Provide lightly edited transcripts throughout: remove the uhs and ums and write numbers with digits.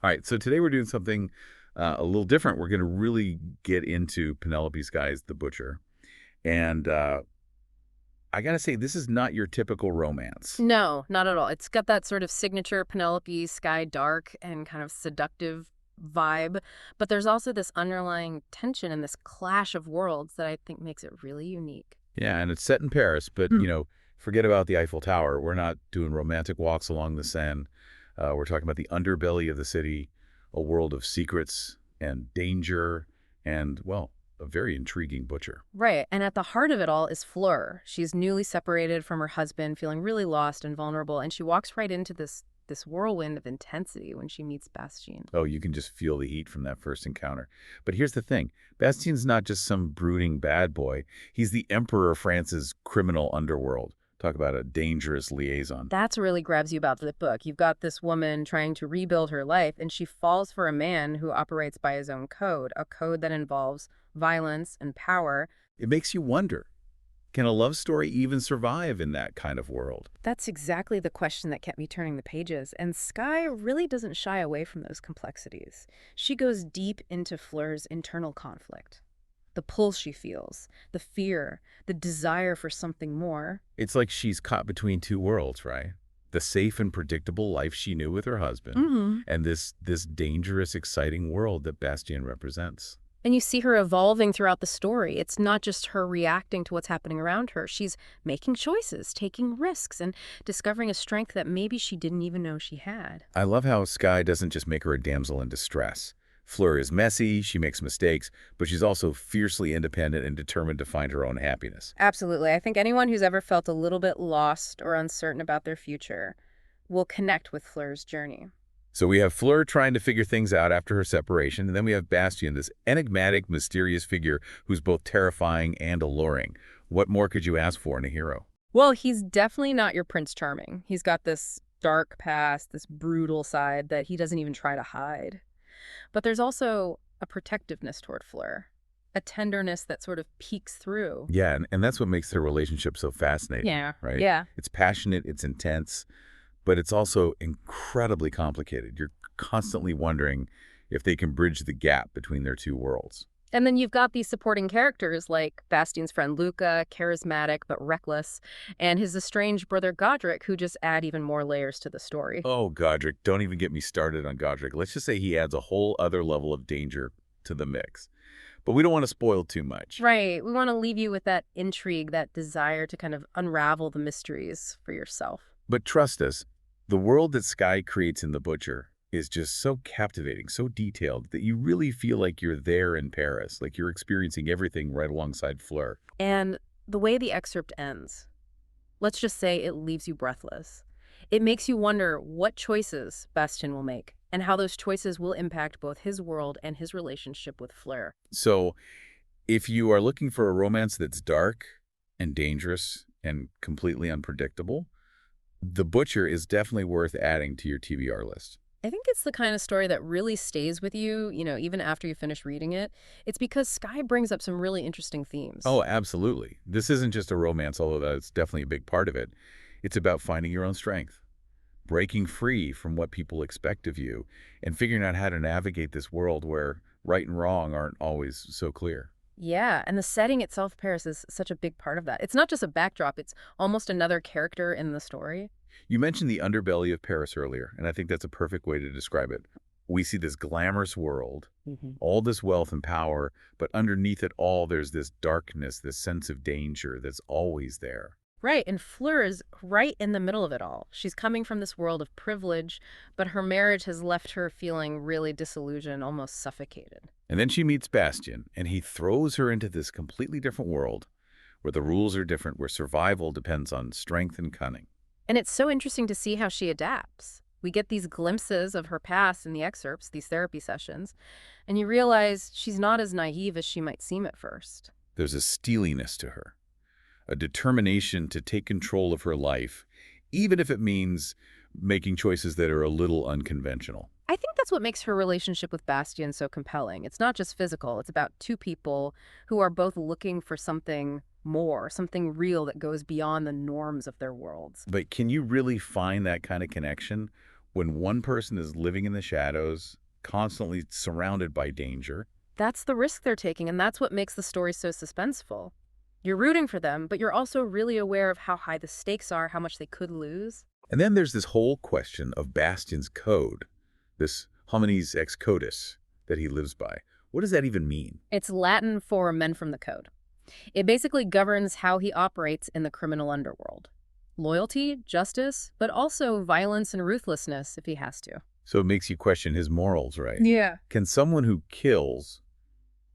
All right, so today we're doing something a little different. We're going to really get into Penelope's Guys, the Butcher. And I got to say, this is not your typical romance. No, not at all. It's got that sort of signature Penelope sky dark and kind of seductive vibe, but there's also this underlying tension and this clash of worlds that I think makes it really unique. Yeah, and it's set in Paris, but, Hmm. forget about the Eiffel Tower. We're not doing romantic walks along the Seine. We're talking about the underbelly of the city, a world of secrets and danger and, well, a very intriguing butcher. Right, and at the heart of it all is Fleur. She's newly separated from her husband, feeling really lost and vulnerable, and she walks right into this whirlwind of intensity when she meets Bastien. Oh, you can just feel the heat from that first encounter. But here's the thing. Bastien's not just some brooding bad boy. He's the emperor of France's criminal underworld. Talk about a dangerous liaison. That's what really grabs you about the book. You've got this woman trying to rebuild her life, and she falls for a man who operates by his own code, a code that involves violence and power. It makes you wonder, can a love story even survive in that kind of world? That's exactly the question that kept me turning the pages, and Skye really doesn't shy away from those complexities. She goes deep into Fleur's internal conflict. The pull she feels, the fear, the desire for something more. It's like she's caught between two worlds, right? The safe and predictable life she knew with her husband, Hmm. and this dangerous, exciting world that Bastien represents. And you see her evolving throughout the story. It's not just her reacting to what's happening around her. She's making choices, taking risks, and discovering a strength that maybe she didn't even know she had. I love how Skye doesn't just make her a damsel in distress. Fleur is messy, she makes mistakes, but she's also fiercely independent and determined to find her own happiness. Absolutely. I think anyone who's ever felt a little bit lost or uncertain about their future will connect with Fleur's journey. So we have Fleur trying to figure things out after her separation, and then we have Bastion, this enigmatic, mysterious figure who's both terrifying and alluring. What more could you ask for in a hero? Well, he's definitely not your Prince Charming. He's got this dark past, this brutal side that he doesn't even try to hide. But there's also a protectiveness toward Fleur, a tenderness that sort of peeks through. Yeah, and that's what makes their relationship so fascinating, Yeah, right? yeah. It's passionate, it's intense, but it's also incredibly complicated. You're constantly wondering if they can bridge the gap between their two worlds. And then you've got these supporting characters like Bastien's friend Luca, charismatic but reckless, and his estranged brother Godric, who just add even more layers to the story. Oh, Godric, don't even get me started on Godric. Let's just say he adds a whole other level of danger to the mix. But we don't want to spoil too much. Right. We want to leave you with that intrigue, that desire to kind of unravel the mysteries for yourself. But trust us, the world that Skye creates in The Butcher is just so captivating, so detailed, that you really feel like you're there in Paris, like you're experiencing everything right alongside Fleur. And the way the excerpt ends, let's just say it leaves you breathless. It makes you wonder what choices Bastien will make and how those choices will impact both his world and his relationship with Fleur. So if you are looking for a romance that's dark and dangerous and completely unpredictable, The Butcher is definitely worth adding to your TBR list. I think it's the kind of story that really stays with you, even after you finish reading it. It's because Skye brings up some really interesting themes. Oh, absolutely. This isn't just a romance, although that's definitely a big part of it. It's about finding your own strength, breaking free from what people expect of you, and figuring out how to navigate this world where right and wrong aren't always so clear. Yeah, and the setting itself, Paris, is such a big part of that. It's not just a backdrop, it's almost another character in the story. You mentioned the underbelly of Paris earlier, and I think that's a perfect way to describe it. We see this glamorous world, all this wealth and power, but underneath it all, there's this darkness, this sense of danger that's always there. Right, and Fleur is right in the middle of it all. She's coming from this world of privilege, but her marriage has left her feeling really disillusioned, almost suffocated. And then she meets Bastion, and he throws her into this completely different world where the rules are different, where survival depends on strength and cunning. And it's so interesting to see how she adapts. We get these glimpses of her past in the excerpts, these therapy sessions, and you realize she's not as naive as she might seem at first. There's a steeliness to her, a determination to take control of her life, even if it means making choices that are a little unconventional. I think that's what makes her relationship with Bastien so compelling. It's not just physical, it's about two people who are both looking for something more, something real that goes beyond the norms of their worlds. But can you really find that kind of connection When one person is living in the shadows, constantly surrounded by danger. That's the risk they're taking, and that's what makes the story so suspenseful. You're rooting for them, but you're also really aware of how high the stakes are, how much they could lose. And then there's this whole question of Bastion's code, this homines ex codis that he lives by. What does that even mean? It's Latin for men from the code. It basically governs how he operates in the criminal underworld. Loyalty, justice, but also violence and ruthlessness if he has to. So it makes you question his morals, right? Yeah. Can someone who kills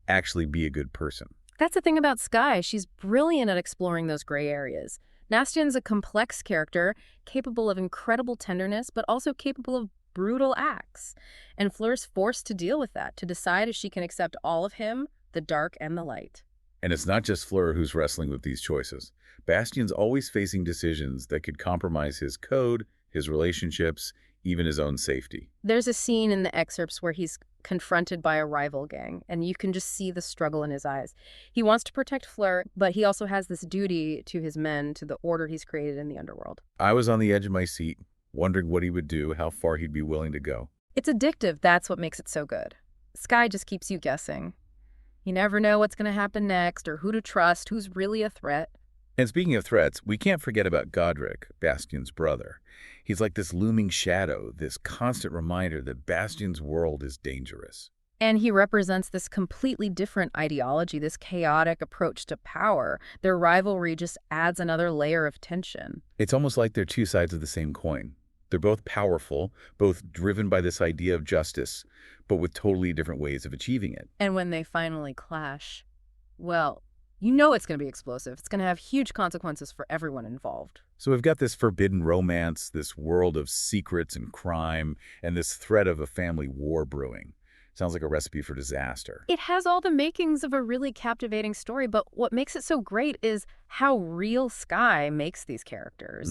actually be a good person? That's the thing about Skye. She's brilliant at exploring those gray areas. Bastien's a complex character, capable of incredible tenderness, but also capable of brutal acts. And Fleur's forced to deal with that, to decide if she can accept all of him, the dark and the light. And it's not just Fleur who's wrestling with these choices. Bastion's always facing decisions that could compromise his code, his relationships, even his own safety. There's a scene in the excerpts where he's confronted by a rival gang, and you can just see the struggle in his eyes. He wants to protect Fleur, but he also has this duty to his men, to the order he's created in the underworld. I was on the edge of my seat, wondering what he would do, how far he'd be willing to go. It's addictive. That's what makes it so good. Skye just keeps you guessing. You never know what's going to happen next or who to trust, who's really a threat. And speaking of threats, we can't forget about Godric, Bastion's brother. He's like this looming shadow, this constant reminder that Bastion's world is dangerous. And he represents this completely different ideology, this chaotic approach to power. Their rivalry just adds another layer of tension. It's almost like they're two sides of the same coin. They're both powerful, both driven by this idea of justice, but with totally different ways of achieving it. And when they finally clash, well, you know it's going to be explosive. It's going to have huge consequences for everyone involved. So we've got this forbidden romance, this world of secrets and crime, and this threat of a family war brewing. Sounds like a recipe for disaster. It has all the makings of a really captivating story, but what makes it so great is how real Skye makes these characters.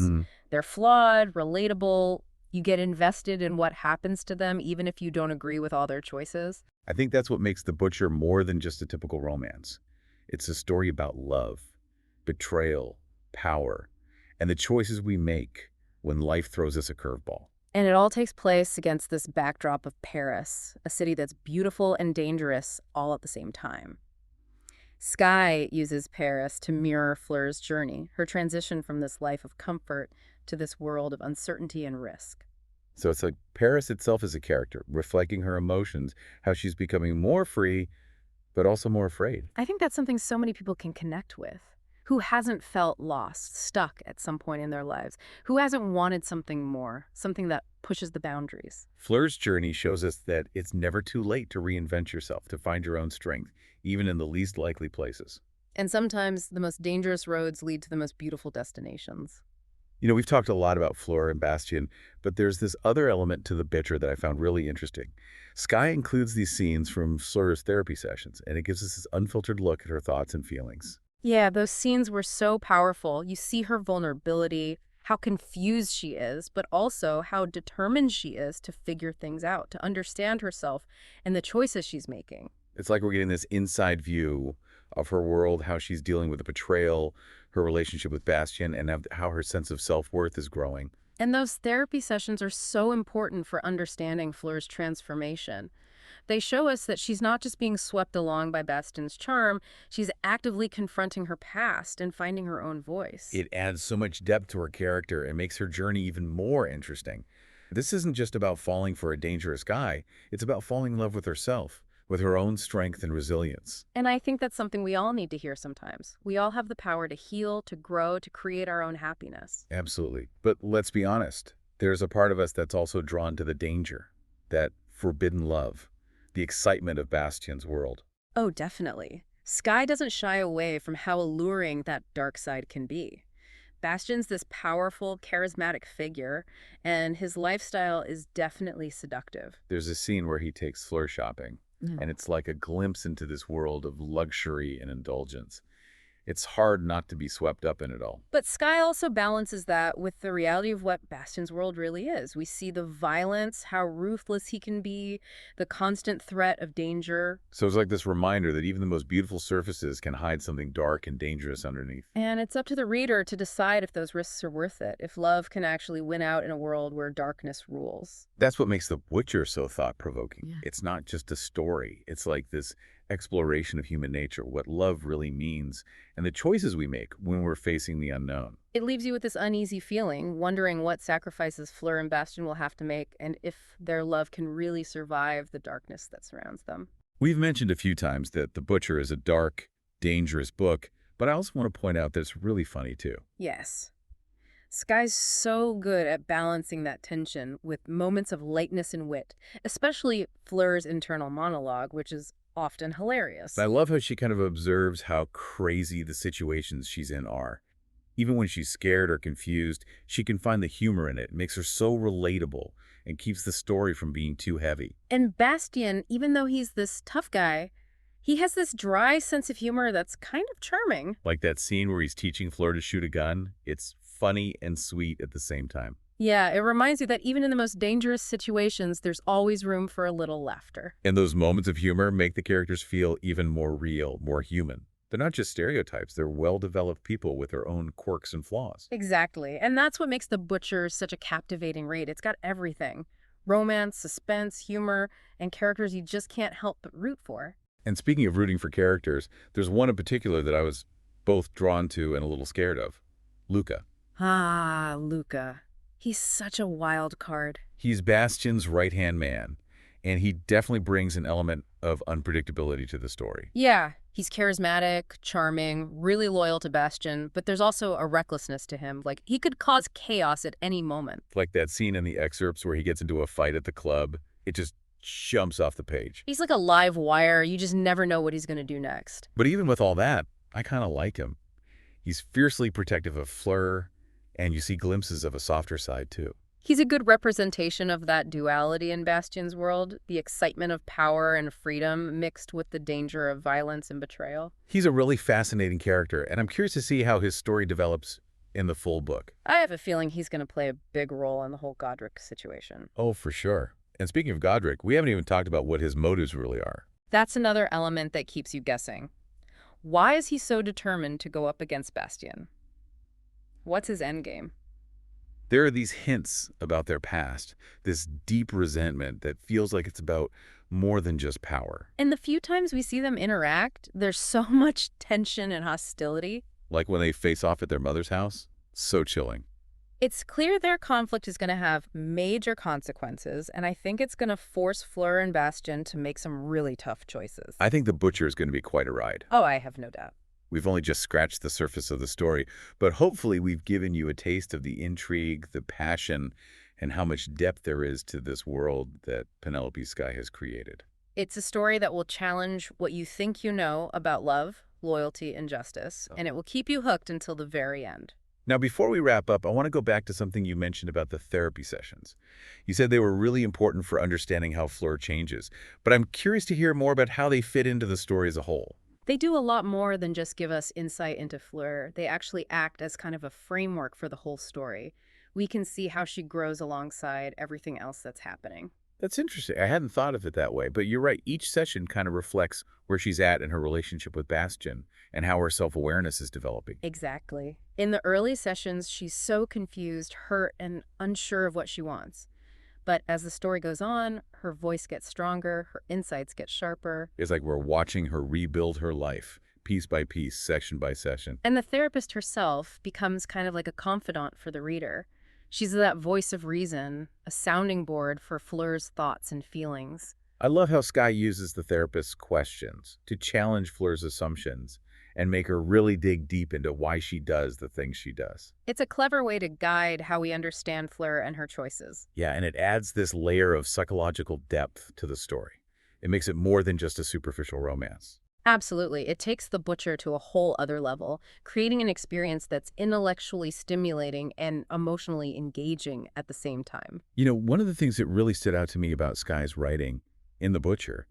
They're flawed, relatable. You get invested in what happens to them, even if you don't agree with all their choices. I think that's what makes The Butcher more than just a typical romance. It's a story about love, betrayal, power, and the choices we make when life throws us a curveball. And it all takes place against this backdrop of Paris, a city that's beautiful and dangerous all at the same time. Skye uses Paris to mirror Fleur's journey, her transition from this life of comfort to this world of uncertainty and risk. So it's like Paris itself is a character, reflecting her emotions, how she's becoming more free, but also more afraid. I think that's something so many people can connect with. Who hasn't felt lost, stuck at some point in their lives? Who hasn't wanted something more, something that pushes the boundaries? Fleur's journey shows us that it's never too late to reinvent yourself, to find your own strength, even in the least likely places. And sometimes the most dangerous roads lead to the most beautiful destinations. You know, we've talked a lot about Fleur and Bastien, but there's this other element to The Butcher that I found really interesting. Skye includes these scenes from Fleur's therapy sessions, and it gives us this unfiltered look at her thoughts and feelings. Yeah, those scenes were so powerful. You see her vulnerability, how confused she is, but also how determined she is to figure things out, to understand herself and the choices she's making. It's like we're getting this inside view of her world, how she's dealing with the betrayal, her relationship with Bastion, and how her sense of self-worth is growing. And those therapy sessions are so important for understanding Fleur's transformation. They show us that she's not just being swept along by Bastion's charm, she's actively confronting her past and finding her own voice. It adds so much depth to her character and makes her journey even more interesting. This isn't just about falling for a dangerous guy, it's about falling in love with herself, with her own strength and resilience. And I think that's something we all need to hear sometimes. We all have the power to heal, to grow, to create our own happiness. Absolutely. But let's be honest, there's a part of us that's also drawn to the danger, that forbidden love, the excitement of Bastion's world. Oh, definitely. Skye doesn't shy away from how alluring that dark side can be. Bastion's this powerful, charismatic figure, and his lifestyle is definitely seductive. There's a scene where he takes Fleur shopping, and it's like a glimpse into this world of luxury and indulgence. It's hard not to be swept up in it all. But Sky also balances that with the reality of what Bastion's world really is. We see the violence, how ruthless he can be, the constant threat of danger. So it's like this reminder that even the most beautiful surfaces can hide something dark and dangerous underneath. And it's up to the reader to decide if those risks are worth it, if love can actually win out in a world where darkness rules. That's what makes The Butcher so thought-provoking. Yeah. It's not just a story. It's like this exploration of human nature, what love really means, and the choices we make when we're facing the unknown. It leaves you with this uneasy feeling, wondering what sacrifices Fleur and Bastion will have to make and if their love can really survive the darkness that surrounds them. We've mentioned a few times that The Butcher is a dark, dangerous book, but I also want to point out that it's really funny too. Yes. Sky's so good at balancing that tension with moments of lightness and wit, especially Fleur's internal monologue, which is often hilarious. I love how she kind of observes how crazy the situations she's in are. Even when she's scared or confused, she can find the humor in it. It makes her so relatable and keeps the story from being too heavy. And Bastion, even though he's this tough guy, he has this dry sense of humor that's kind of charming. Like that scene where he's teaching Fleur to shoot a gun. It's funny and sweet at the same time. Yeah, it reminds you that even in the most dangerous situations, there's always room for a little laughter. And those moments of humor make the characters feel even more real, more human. They're not just stereotypes. They're well-developed people with their own quirks and flaws. Exactly. And that's what makes The Butcher such a captivating read. It's got everything. Romance, suspense, humor, and characters you just can't help but root for. And speaking of rooting for characters, there's one in particular that I was both drawn to and a little scared of. Luca. Ah, Luca. He's such a wild card. He's Bastion's right-hand man, and he definitely brings an element of unpredictability to the story. Yeah, he's charismatic, charming, really loyal to Bastion, but there's also a recklessness to him. Like, he could cause chaos at any moment. Like that scene in the excerpts where he gets into a fight at the club. It just jumps off the page. He's like a live wire. You just never know what he's going to do next. But even with all that, I kind of like him. He's fiercely protective of Fleur, and you see glimpses of a softer side, too. He's a good representation of that duality in Bastion's world, the excitement of power and freedom mixed with the danger of violence and betrayal. He's a really fascinating character, and I'm curious to see how his story develops in the full book. I have a feeling he's going to play a big role in the whole Godric situation. Oh, for sure. And speaking of Godric, we haven't even talked about what his motives really are. That's another element that keeps you guessing. Why is he so determined to go up against Bastion? What's his endgame? There are these hints about their past, this deep resentment that feels like it's about more than just power. And the few times we see them interact, there's so much tension and hostility. Like when they face off at their mother's house. So chilling. It's clear their conflict is going to have major consequences, and I think it's going to force Fleur and Bastion to make some really tough choices. I think The Butcher is going to be quite a ride. Oh, I have no doubt. We've only just scratched the surface of the story, but hopefully we've given you a taste of the intrigue, the passion, and how much depth there is to this world that Penelope Sky has created. It's a story that will challenge what you think you know about love, loyalty, and justice, and it will keep you hooked until the very end. Now, before we wrap up, I want to go back to something you mentioned about the therapy sessions. You said they were really important for understanding how Fleur changes, but I'm curious to hear more about how they fit into the story as a whole. They do a lot more than just give us insight into Fleur. They actually act as kind of a framework for the whole story. We can see how she grows alongside everything else that's happening. That's interesting. I hadn't thought of it that way, but you're right. Each session kind of reflects where she's at in her relationship with Bastion and how her self-awareness is developing. Exactly. In the early sessions, she's so confused, hurt, and unsure of what she wants. But as the story goes on, her voice gets stronger, her insights get sharper. It's like we're watching her rebuild her life, piece by piece, session by session. And the therapist herself becomes kind of like a confidant for the reader. She's that voice of reason, a sounding board for Fleur's thoughts and feelings. I love how Sky uses the therapist's questions to challenge Fleur's assumptions and make her really dig deep into why she does the things she does. It's a clever way to guide how we understand Fleur and her choices. Yeah, and it adds this layer of psychological depth to the story. It makes it more than just a superficial romance. Absolutely. It takes The Butcher to a whole other level, creating an experience that's intellectually stimulating and emotionally engaging at the same time. You know, one of the things that really stood out to me about Sky's writing in The Butcher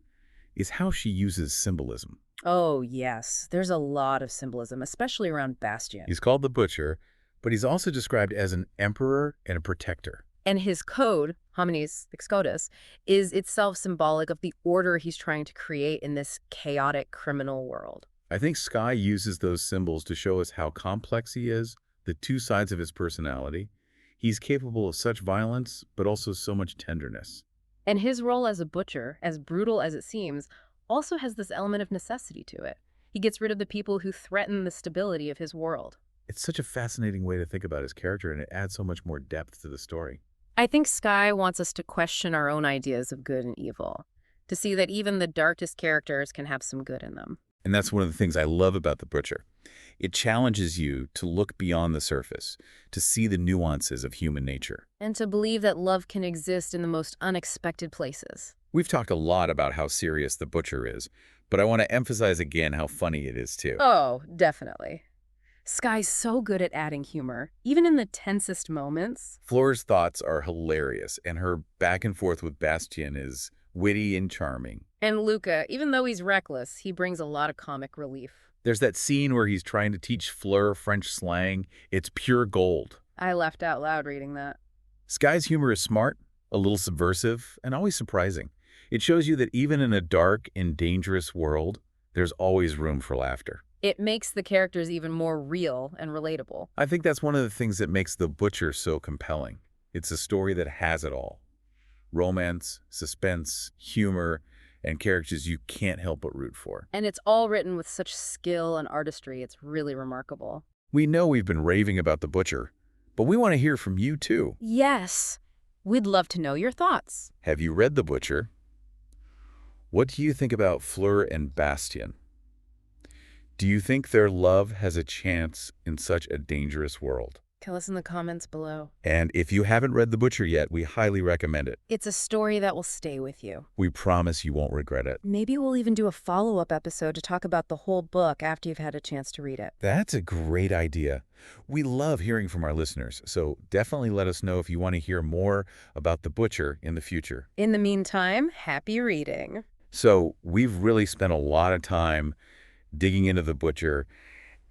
is how she uses symbolism. Oh, yes. There's a lot of symbolism, especially around Bastion. He's called the Butcher, but he's also described as an emperor and a protector. And his code, homines exodus, is itself symbolic of the order he's trying to create in this chaotic criminal world. I think Sky uses those symbols to show us how complex he is, the two sides of his personality. He's capable of such violence, but also so much tenderness. And his role as a butcher, as brutal as it seems, also has this element of necessity to it. He gets rid of the people who threaten the stability of his world. It's such a fascinating way to think about his character, and it adds so much more depth to the story. I think Sky wants us to question our own ideas of good and evil, to see that even the darkest characters can have some good in them. And that's one of the things I love about The Butcher. It challenges you to look beyond the surface, to see the nuances of human nature. And to believe that love can exist in the most unexpected places. We've talked a lot about how serious The Butcher is, but I want to emphasize again how funny it is too. Oh, definitely. Sky's so good at adding humor, even in the tensest moments. Fleur's thoughts are hilarious, and her back and forth with Bastien is witty and charming. And Luca, even though he's reckless, he brings a lot of comic relief. There's that scene where he's trying to teach Fleur French slang. It's pure gold. I laughed out loud reading that. Sky's humor is smart, a little subversive, and always surprising. It shows you that even in a dark and dangerous world, there's always room for laughter. It makes the characters even more real and relatable. I think that's one of the things that makes The Butcher so compelling. It's a story that has it all. Romance, suspense, humor, and characters you can't help but root for. And it's all written with such skill and artistry. It's really remarkable. We know we've been raving about The Butcher, but we want to hear from you too. Yes. We'd love to know your thoughts. Have you read The Butcher? What do you think about Fleur and Bastien? Do you think their love has a chance in such a dangerous world? Tell us in the comments below. And if you haven't read The Butcher yet, we highly recommend it. It's a story that will stay with you. We promise you won't regret it. Maybe we'll even do a follow-up episode to talk about the whole book after you've had a chance to read it. That's a great idea. We love hearing from our listeners, so definitely let us know if you want to hear more about The Butcher in the future. In the meantime, happy reading. So we've really spent a lot of time digging into The Butcher,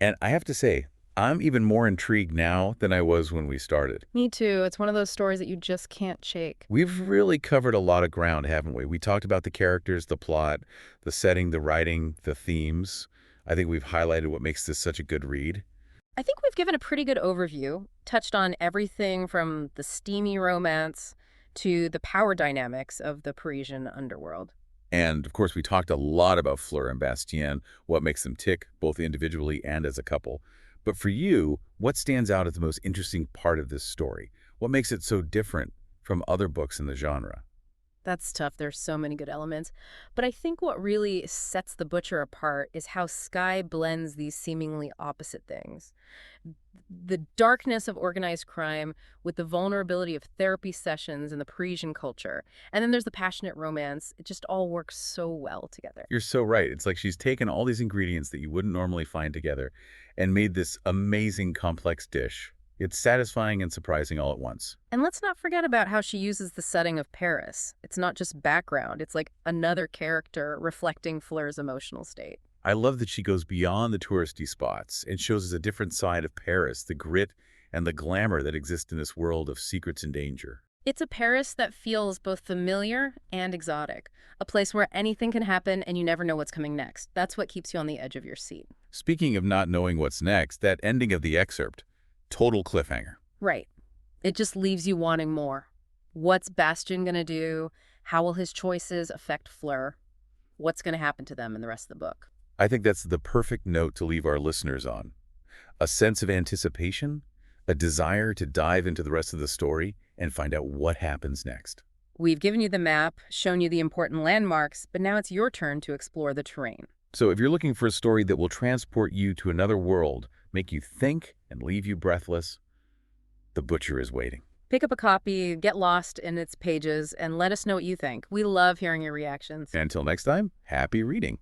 and I have to say, I'm even more intrigued now than I was when we started. Me too. It's one of those stories that you just can't shake. We've really covered a lot of ground, haven't we? We talked about the characters, the plot, the setting, the writing, the themes. I think we've highlighted what makes this such a good read. I think we've given a pretty good overview, touched on everything from the steamy romance to the power dynamics of the Parisian underworld. And, of course, we talked a lot about Fleur and Bastien, what makes them tick, both individually and as a couple. But for you, what stands out as the most interesting part of this story? What makes it so different from other books in the genre? That's tough. There's so many good elements. But I think what really sets The Butcher apart is how Sky blends these seemingly opposite things. The darkness of organized crime with the vulnerability of therapy sessions and the Parisian culture. And then there's the passionate romance. It just all works so well together. You're so right. It's like she's taken all these ingredients that you wouldn't normally find together and made this amazing complex dish. It's satisfying and surprising all at once. And let's not forget about how she uses the setting of Paris. It's not just background. It's like another character reflecting Fleur's emotional state. I love that she goes beyond the touristy spots and shows us a different side of Paris, the grit and the glamour that exist in this world of secrets and danger. It's a Paris that feels both familiar and exotic, a place where anything can happen and you never know what's coming next. That's what keeps you on the edge of your seat. Speaking of not knowing what's next, that ending of the excerpt, total cliffhanger. Right. It just leaves you wanting more. What's Bastion going to do? How will his choices affect Fleur? What's going to happen to them in the rest of the book? I think that's the perfect note to leave our listeners on. A sense of anticipation, a desire to dive into the rest of the story and find out what happens next. We've given you the map, shown you the important landmarks, but now it's your turn to explore the terrain. So if you're looking for a story that will transport you to another world, make you think and leave you breathless, The Butcher is waiting. Pick up a copy, get lost in its pages, and let us know what you think. We love hearing your reactions. Until next time, happy reading.